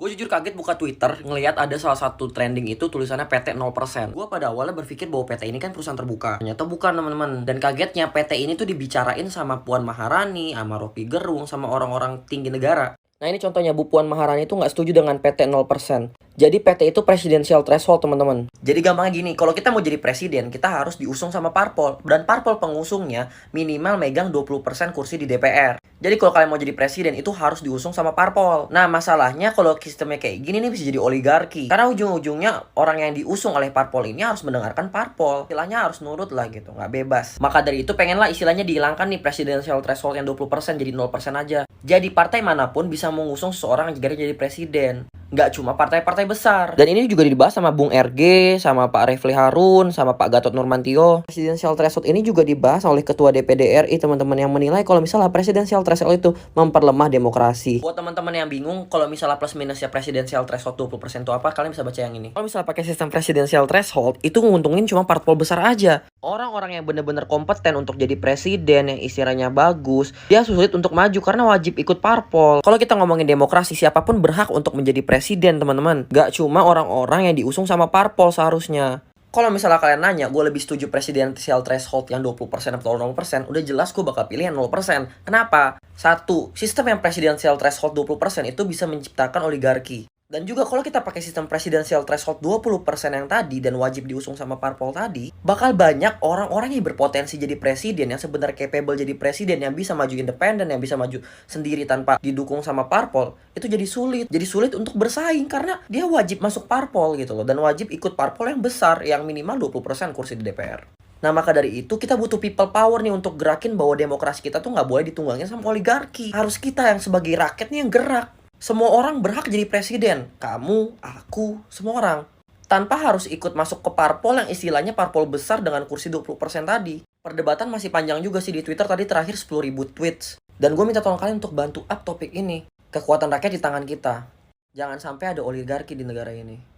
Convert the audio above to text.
Gue jujur kaget buka Twitter, ngelihat ada salah satu trending itu tulisannya PT 0%. Gue pada awalnya berpikir bahwa PT ini kan perusahaan terbuka. Ternyata bukan, teman-teman. Dan kagetnya PT ini tuh dibicarain sama Puan Maharani, sama Rocky Gerung, sama orang-orang tinggi negara. Nah, ini contohnya Bu Puan Maharani itu nggak setuju dengan PT 0%. Jadi PT itu presidential threshold, teman-teman. Jadi gampangnya gini, kalau kita mau jadi presiden, kita harus diusung sama parpol. Dan parpol pengusungnya minimal megang 20% kursi di DPR. Jadi kalau kalian mau jadi presiden, itu harus diusung sama parpol. Nah, masalahnya kalau sistemnya kayak gini nih bisa jadi oligarki. Karena ujung-ujungnya orang yang diusung oleh parpol ini harus mendengarkan parpol. Istilahnya harus nurut lah gitu, nggak bebas. Maka dari itu pengenlah istilahnya dihilangkan nih presidential threshold yang 20% jadi 0% aja. Jadi partai manapun bisa mengusung seseorang agar jadi presiden. Nggak cuma partai-partai besar. Dan ini juga dibahas sama Bung RG, sama Pak Refli Harun, sama Pak Gatot Nurmantio. Presidential threshold ini juga dibahas oleh Ketua DPD RI, teman-teman, yang menilai kalau misalnya presidential threshold itu memperlemah demokrasi. Buat teman-teman yang bingung kalau misalnya plus minusnya presidential threshold 20% itu apa, kalian bisa baca yang ini. Kalau misalnya pakai sistem presidential threshold, itu nguntungin cuma parpol besar aja. Orang-orang yang benar-benar kompeten untuk jadi presiden, yang istilahnya bagus, dia sulit untuk maju karena wajib ikut parpol. Kalau kita ngomongin demokrasi, siapapun berhak untuk menjadi presiden, teman-teman. Gak cuma orang-orang yang diusung sama parpol seharusnya. Kalau misalnya kalian nanya, gue lebih setuju presidential threshold yang 20% atau 0%, udah jelas gue bakal pilih yang 0%. Kenapa? Satu, sistem yang presidential threshold 20% itu bisa menciptakan oligarki. Dan juga kalau kita pakai sistem presidential threshold 20% yang tadi dan wajib diusung sama parpol tadi, bakal banyak orang-orang yang berpotensi jadi presiden, yang sebenarnya capable jadi presiden, yang bisa maju independen, yang bisa maju sendiri tanpa didukung sama parpol. Itu jadi sulit. Jadi sulit untuk bersaing karena dia wajib masuk parpol gitu loh. Dan wajib ikut parpol yang besar, yang minimal 20% kursi di DPR. Nah, maka dari itu kita butuh people power nih untuk gerakin bahwa demokrasi kita tuh nggak boleh ditunggangin sama oligarki. Harus kita yang sebagai rakyat nih yang gerak. Semua orang berhak jadi presiden. Kamu, aku, semua orang. Tanpa harus ikut masuk ke parpol yang istilahnya parpol besar dengan kursi 20% tadi. Perdebatan masih panjang juga sih di Twitter, tadi terakhir 10.000 tweets. Dan gue minta tolong kalian untuk bantu up topik ini. Kekuatan rakyat di tangan kita. Jangan sampai ada oligarki di negara ini.